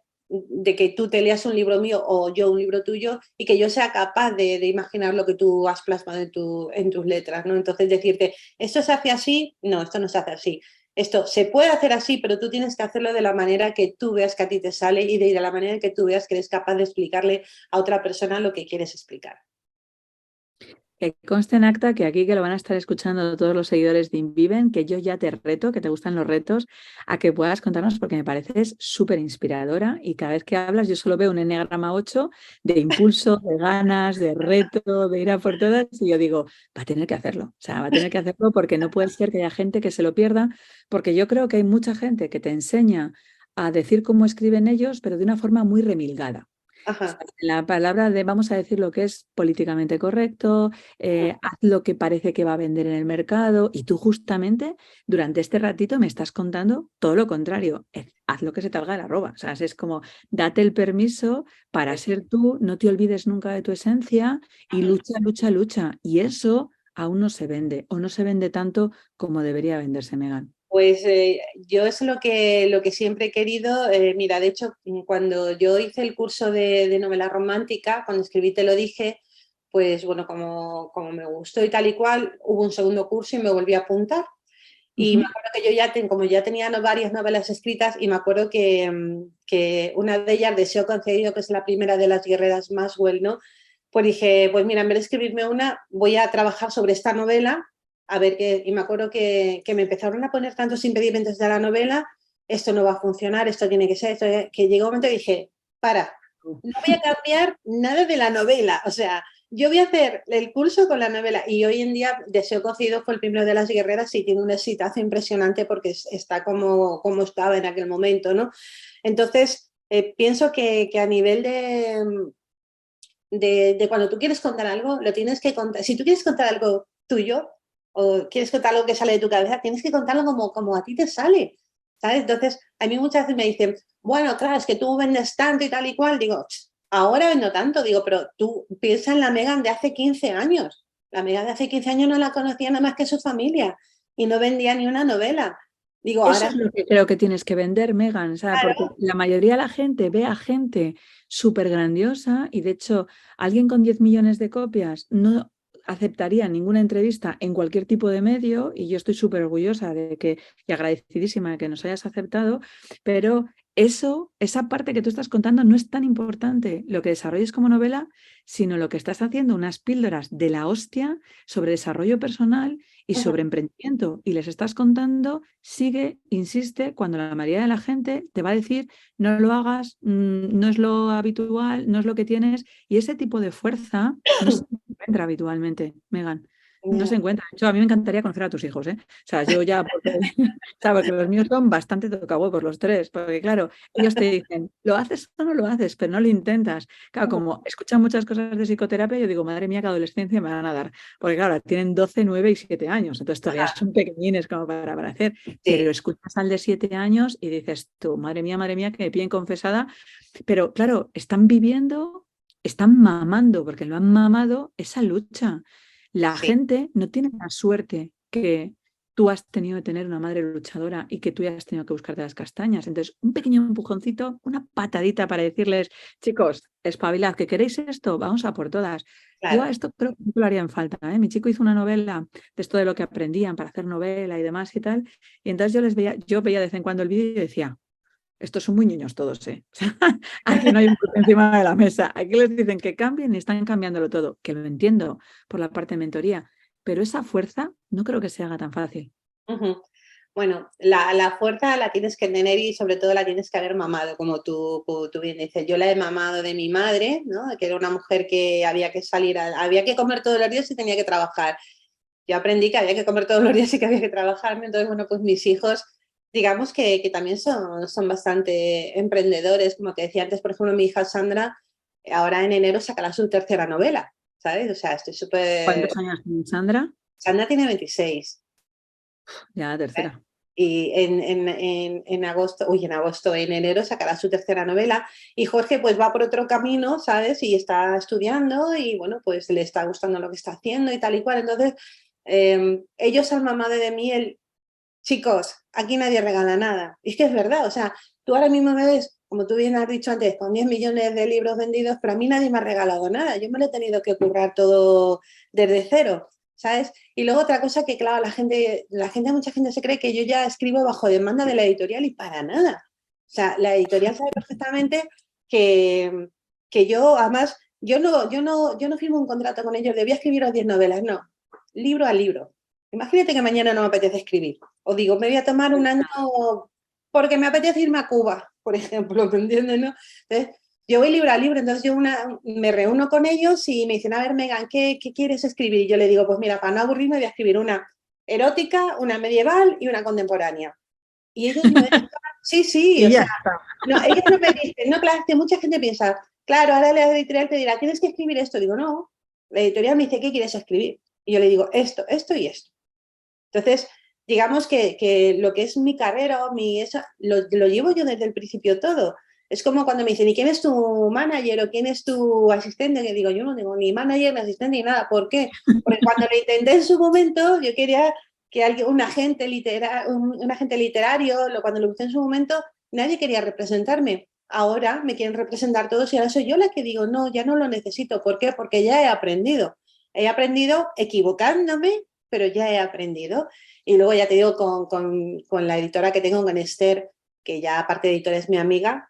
que tú te leas un libro mío o yo un libro tuyo y que yo sea capaz de imaginar lo que tú has plasmado en tus letras, ¿no? Entonces decirte, ¿esto se hace así? No, esto no se hace así. Esto se puede hacer así, pero tú tienes que hacerlo de la manera que tú veas que a ti te sale y de la manera que tú veas que eres capaz de explicarle a otra persona lo que quieres explicar. Que conste en acta que aquí que lo van a estar escuchando todos los seguidores de Inviven, que yo ya te reto, que te gustan los retos, a que puedas contarnos porque me pareces súper inspiradora y cada vez que hablas yo solo veo un enneagrama 8 de impulso, de ganas, de reto, de ir a por todas y yo digo, va a tener que hacerlo, o sea, va a tener que hacerlo porque no puede ser que haya gente que se lo pierda, porque yo creo que hay mucha gente que te enseña a decir cómo escriben ellos, pero de una forma muy remilgada. Ajá. La palabra de vamos a decir lo que es políticamente correcto, haz lo que parece que va a vender en el mercado y tú justamente durante este ratito me estás contando todo lo contrario, haz lo que se te salga de la roba, o sea, es como date el permiso para ser tú, no te olvides nunca de tu esencia y lucha y eso aún no se vende o no se vende tanto como debería venderse, Megan. Pues yo es lo que siempre he querido. Mira, de hecho, cuando yo hice el curso de novela romántica, cuando escribí Te lo dije, pues bueno, como me gustó y tal y cual, hubo un segundo curso y me volví a apuntar. Y me Ujú. acuerdo que yo ya, como ya tenía varias novelas escritas, y me acuerdo que una de ellas, Deseo concedido, que es la primera de las guerreras Maswell, ¿no? Pues dije, pues mira, en vez de escribirme una, voy a trabajar sobre esta novela, a ver qué. Y me acuerdo que me empezaron a poner tantos impedimentos de la novela, esto no va a funcionar, esto tiene que ser, que llegó un momento y dije, para, no voy a cambiar nada de la novela, o sea, yo voy a hacer el curso con la novela y hoy en día Deseo cocido fue el primero de las guerreras y tiene un exitazo impresionante porque está como estaba en aquel momento, ¿no? Entonces, pienso que a nivel de cuando tú quieres contar algo, lo tienes que contar. Si tú quieres contar algo tuyo o quieres contar algo que sale de tu cabeza, tienes que contarlo como a ti te sale, ¿sabes? Entonces, a mí muchas veces me dicen, bueno, claro, es que tú vendes tanto y tal y cual. Digo, ahora vendo tanto, digo, pero tú piensa en la Megan de hace 15 años. La Megan de hace 15 años no la conocía nada más que su familia y no vendía ni una novela. Digo, Eso ahora, es lo que creo que tienes que vender, Megan, o sea, porque claro, la mayoría de la gente ve a gente súper grandiosa y de hecho alguien con 10 millones de copias no aceptaría ninguna entrevista en cualquier tipo de medio y yo estoy súper orgullosa de que y agradecidísima de que nos hayas aceptado, pero esa parte que tú estás contando no es tan importante lo que desarrolles como novela, sino lo que estás haciendo, unas píldoras de la hostia sobre desarrollo personal y sobre emprendimiento. Y les estás contando, sigue, insiste, cuando la mayoría de la gente te va a decir, no lo hagas, no es lo habitual, no es lo que tienes. Y ese tipo de fuerza no se encuentra habitualmente, Megan. No se encuentra. De hecho, a mí me encantaría conocer a tus hijos, ¿eh? O sea, yo ya, porque, o sea, porque los míos son bastante tocahuevos los tres, porque claro, ellos te dicen, ¿lo haces o no lo haces? Pero no lo intentas. Claro, como escuchan muchas cosas de psicoterapia, yo digo, madre mía, qué adolescencia me van a dar. Porque claro, tienen 12, 9 y 7 años, entonces todavía son pequeñines como para hacer. Sí, Pero escuchas al de 7 años y dices tú, madre mía, que me piden confesada. Pero claro, están viviendo, están mamando, porque lo han mamado esa lucha. La sí. gente no tiene la suerte que tú has tenido de tener una madre luchadora y que tú ya has tenido que buscarte las castañas. Entonces, un pequeño empujoncito, una patadita para decirles, chicos, espabilad, que queréis esto, vamos a por todas. Yo Claro. a esto creo que no lo haría en falta, ¿eh? Mi chico hizo una novela de esto de lo que aprendían para hacer novela y demás y tal, y entonces yo veía de vez en cuando el vídeo y decía, estos son muy niños todos, ¿eh? O sea, aquí no hay un grupo encima de la mesa. Aquí les dicen que cambien y están cambiándolo todo, que lo entiendo por la parte de mentoría, pero esa fuerza no creo que se haga tan fácil. Ujú. Bueno, la fuerza la tienes que tener y sobre todo la tienes que haber mamado, como tú bien dices. Yo la he mamado de mi madre, ¿no? Que era una mujer que había que salir, había que comer todos los días y tenía que trabajar. Yo aprendí que había que comer todos los días y que había que trabajar. Entonces, bueno, pues mis hijos, digamos que también son bastante emprendedores. Como te decía antes, por ejemplo, mi hija Sandra, ahora en enero sacará su tercera novela, ¿sabes? O sea, estoy súper... ¿Cuántos años tiene Sandra? Sandra tiene 26. Ya la tercera. Y en agosto, en agosto, en enero sacará su tercera novela y Jorge pues va por otro camino, ¿sabes? Y está estudiando y bueno, pues le está gustando lo que está haciendo y tal y cual. Entonces, ellos han mamado de mí el, chicos, aquí nadie regala nada. Y es que es verdad, o sea, tú ahora mismo me ves, como tú bien has dicho antes, con 10 millones de libros vendidos, pero a mí nadie me ha regalado nada. Yo me lo he tenido que currar todo desde cero, ¿sabes? Y luego otra cosa que, claro, mucha gente se cree que yo ya escribo bajo demanda de la editorial y para nada. O sea, la editorial sabe perfectamente que, que yo, además, yo no firmo un contrato con ellos, debía escribiros 10 novelas, no, libro a libro. Imagínate que mañana no me apetece escribir. O digo, me voy a tomar un año porque me apetece irme a Cuba, por ejemplo, ¿me entiendes? ¿No? Entonces, yo voy libro a libro, entonces me reúno con ellos y me dicen, a ver, Megan, ¿qué quieres escribir? Y yo le digo, pues mira, para no aburrirme voy a escribir una erótica, una medieval y una contemporánea. Y ellos me dicen, sí, sí, Y o ya sea, está. no, ellos no me dicen, no, claro, que mucha gente piensa, claro, ahora la editorial te dirá, tienes que escribir esto. Digo, no, la editorial me dice, ¿qué quieres escribir? Y yo le digo, esto y esto. Entonces, digamos que lo que es mi carrera, lo llevo yo desde el principio todo. Es como cuando me dicen, ¿y quién es tu manager o quién es tu asistente? Que digo, yo no tengo ni manager, ni asistente, ni nada. ¿Por qué? Porque cuando lo intenté en su momento, yo quería que un agente literario, cuando lo busqué en su momento, nadie quería representarme. Ahora me quieren representar todos y ahora soy yo la que digo, no, ya no lo necesito. ¿Por qué? Porque ya he aprendido. He aprendido equivocándome, pero ya he aprendido. Y luego ya te digo, con la editora que tengo, con Esther, que ya aparte de editora es mi amiga,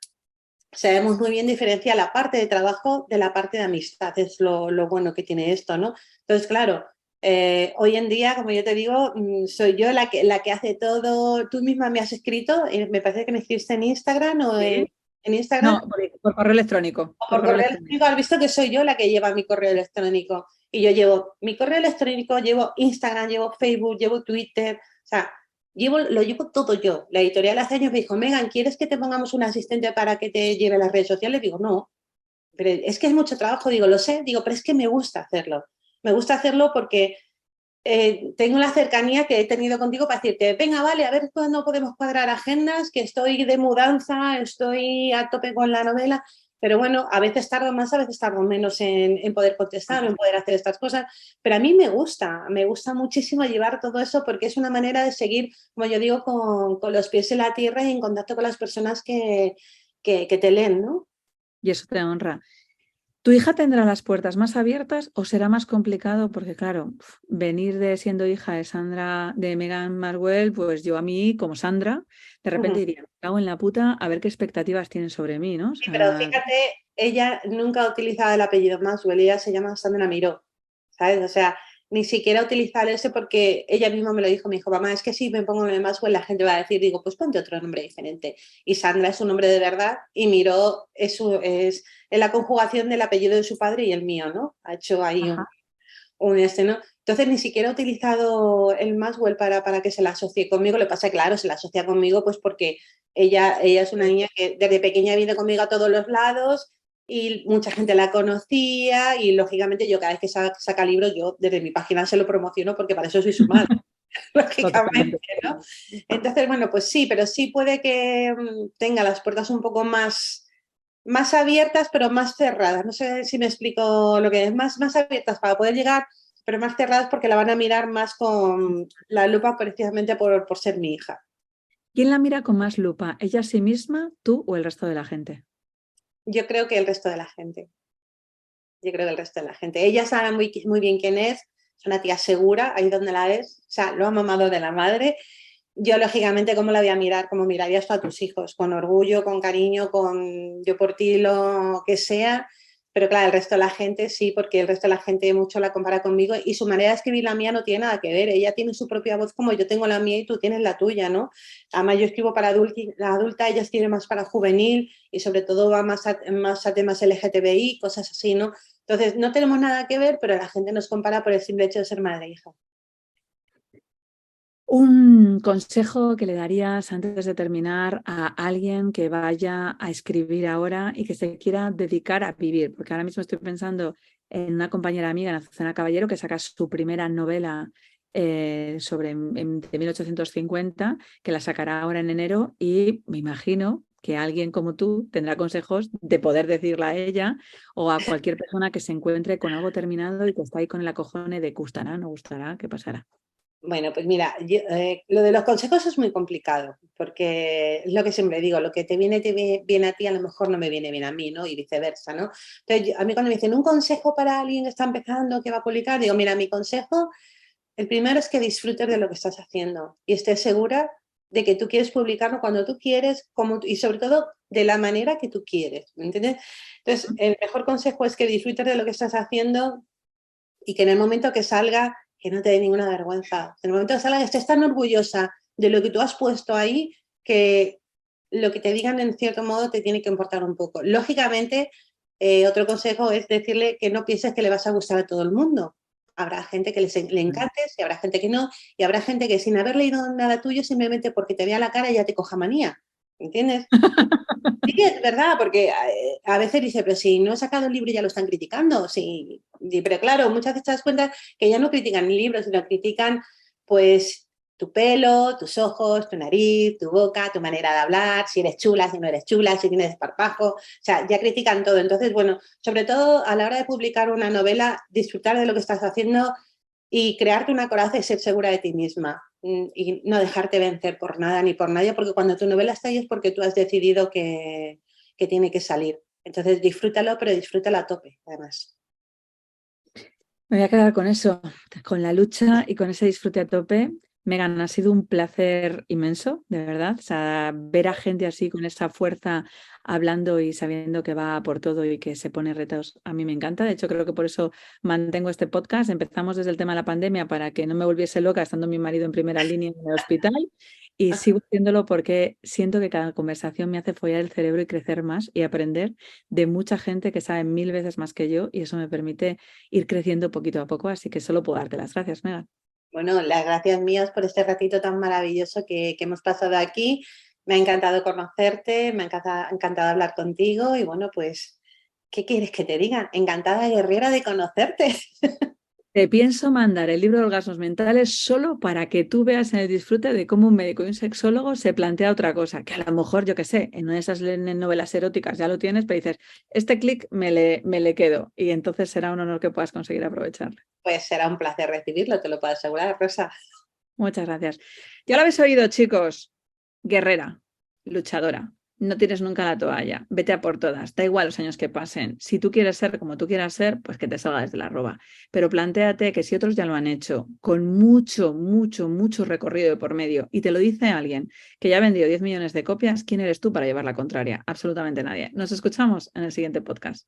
sabemos muy bien diferenciar la parte de trabajo de la parte de amistad. Es lo bueno que tiene esto, ¿no? Entonces, claro, hoy en día, como yo te digo, soy yo la que hace todo. Tú misma me has escrito, me parece que me escribiste en Instagram o ¿Sí? en Instagram No, por correo electrónico. o Por por correo correo electrónico. electrónico. Has visto que soy yo la que lleva mi correo electrónico. Y yo llevo mi correo electrónico, llevo Instagram, llevo Facebook, llevo Twitter. O sea, lo llevo todo yo. La editorial hace años me dijo, Megan, ¿quieres que te pongamos un asistente para que te lleve las redes sociales? Digo, no, pero es que es mucho trabajo. Digo, lo sé, digo, pero es que me gusta hacerlo. Me gusta hacerlo porque tengo la cercanía que he tenido contigo para decirte, venga, vale, a ver cuándo podemos cuadrar agendas, que estoy de mudanza, estoy a tope con la novela, pero bueno, a veces tardo más, a veces tardo menos en poder contestar o en poder hacer estas cosas, pero a mí me gusta muchísimo llevar todo eso porque es una manera de seguir, como yo digo, con los pies en la tierra y en contacto con las personas que te leen, ¿no? Y eso te honra. ¿Tu hija tendrá las puertas más abiertas o será más complicado? Porque claro, venir de siendo hija de Sandra, de Meghan Markle, pues yo a mí, como Sandra, de repente Ujú. diría, me cago en la puta, a ver qué expectativas tienen sobre mí, ¿no? O Sí, pero sea, fíjate, ella nunca ha utilizado el apellido Maxwell, ella se llama Sandra Miró, ¿sabes? O sea, ni siquiera utilizar ese porque ella misma me lo dijo, me dijo, mamá, es que si me pongo el de Maxwell la gente va a decir, digo, pues ponte otro nombre diferente. Y Sandra es un nombre de verdad y Miró es la conjugación del apellido de su padre y el mío, ¿no? Ha hecho ahí ajá. ¿no? Entonces ni siquiera he utilizado el Maxwell para que se la asocie conmigo. Lo que pasa es claro, se la asocia conmigo pues porque ella es una niña que desde pequeña viene conmigo a todos los lados y mucha gente la conocía y lógicamente yo cada vez que saca libros yo desde mi página se lo promociono porque para eso soy su madre, lógicamente, Totalmente. ¿no? Entonces, bueno, pues sí, pero sí puede que tenga las puertas un poco más abiertas, pero más cerradas. No sé si me explico lo que es, más abiertas para poder llegar, pero más cerradas porque la van a mirar más con la lupa precisamente por ser mi hija. ¿Quién la mira con más lupa? ¿Ella a sí misma, tú o el resto de la gente? Yo creo que el resto de la gente. Yo creo que el resto de la gente. Ella sabe muy bien quién es una tía segura, ahí donde la es, o sea, lo ha mamado de la madre. Yo, lógicamente, ¿cómo la voy a mirar? Como mirarías tú a tus hijos, con orgullo, con cariño, con yo por ti lo que sea. Pero claro, el resto de la gente sí, porque el resto de la gente mucho la compara conmigo y su manera de escribir la mía no tiene nada que ver. Ella tiene su propia voz como yo tengo la mía y tú tienes la tuya, ¿no? Además, yo escribo para adulta, ella escribe más para juvenil y sobre todo va más a temas LGTBI, cosas así, ¿no? Entonces, no tenemos nada que ver, pero la gente nos compara por el simple hecho de ser madre e hija. Un consejo que le darías antes de terminar a alguien que vaya a escribir ahora y que se quiera dedicar a vivir, porque ahora mismo estoy pensando en una compañera amiga, en Azucena Caballero, que saca su primera novela de 1850, que la sacará ahora en enero y me imagino que alguien como tú tendrá consejos de poder decirla a ella o a cualquier persona que se encuentre con algo terminado y que está ahí con el acojone de gustará, no gustará, ¿qué pasará? Bueno, pues mira, lo de los consejos es muy complicado, porque es lo que siempre digo, lo que te viene bien a ti, a lo mejor no me viene bien a mí, ¿no? Y viceversa, ¿no? Entonces, a mí cuando me dicen un consejo para alguien que está empezando, que va a publicar, digo, mira, mi consejo, el primero es que disfrutes de lo que estás haciendo y estés segura de que tú quieres publicarlo cuando tú quieres y sobre todo de la manera que tú quieres, ¿me entiendes? Entonces, el mejor consejo es que disfrutes de lo que estás haciendo y que en el momento que salga, que no te dé ninguna vergüenza. En el momento que salga, que estés tan orgullosa de lo que tú has puesto ahí, que lo que te digan en cierto modo te tiene que importar un poco. Lógicamente, otro consejo es decirle que no pienses que le vas a gustar a todo el mundo. Habrá gente que le encantes y habrá gente que no, y habrá gente que sin haber leído nada tuyo, simplemente porque te vea la cara ya te coja manía. ¿Entiendes? Sí, es verdad, porque a veces dice, pero si no he sacado el libro ya lo están criticando. Sí, pero claro, muchas veces te das cuenta que ya no critican el libro, sino critican pues tu pelo, tus ojos, tu nariz, tu boca, tu manera de hablar, si eres chula, si no eres chula, si tienes desparpajo, o sea, ya critican todo. Entonces, bueno, sobre todo a la hora de publicar una novela, disfrutar de lo que estás haciendo y crearte una coraza y ser segura de ti misma y no dejarte vencer por nada ni por nadie, porque cuando tu novela está ahí es porque tú has decidido que tiene que salir. Entonces disfrútalo, pero disfrútalo a tope, además. Me voy a quedar con eso, con la lucha y con ese disfrute a tope. Megan, ha sido un placer inmenso, de verdad. O sea, ver a gente así con esa fuerza hablando y sabiendo que va por todo y que se pone retos, a mí me encanta. De hecho, creo que por eso mantengo este podcast. Empezamos desde el tema de la pandemia para que no me volviese loca estando mi marido en primera línea en el hospital y sigo haciéndolo porque siento que cada conversación me hace follar el cerebro y crecer más y aprender de mucha gente que sabe 1000 veces más que yo y eso me permite ir creciendo poquito a poco, así que solo puedo darte las gracias, Megan. Bueno, las gracias mías por este ratito tan maravilloso que hemos pasado aquí. Me ha encantado conocerte, me ha encantado hablar contigo y bueno, pues, ¿qué quieres que te diga? Encantada guerrera de conocerte. Te pienso mandar el libro de orgasmos mentales solo para que tú veas en el disfrute de cómo un médico y un sexólogo se plantea otra cosa, que a lo mejor, yo qué sé, en una de esas novelas eróticas ya lo tienes, pero dices, este clic me le quedo y entonces será un honor que puedas conseguir aprovecharlo. Pues será un placer recibirlo, te lo puedo asegurar, Rosa. Muchas gracias. Ya lo habéis oído, chicos. Guerrera, luchadora. no tienes nunca la toalla, vete a por todas, da igual los años que pasen. Si tú quieres ser como tú quieras ser, pues que te salga desde la arroba. Pero plantéate que si otros ya lo han hecho, con mucho, mucho, mucho recorrido de por medio, y te lo dice alguien que ya ha vendido 10 millones de copias, ¿quién eres tú para llevar la contraria? Absolutamente nadie. Nos escuchamos en el siguiente podcast.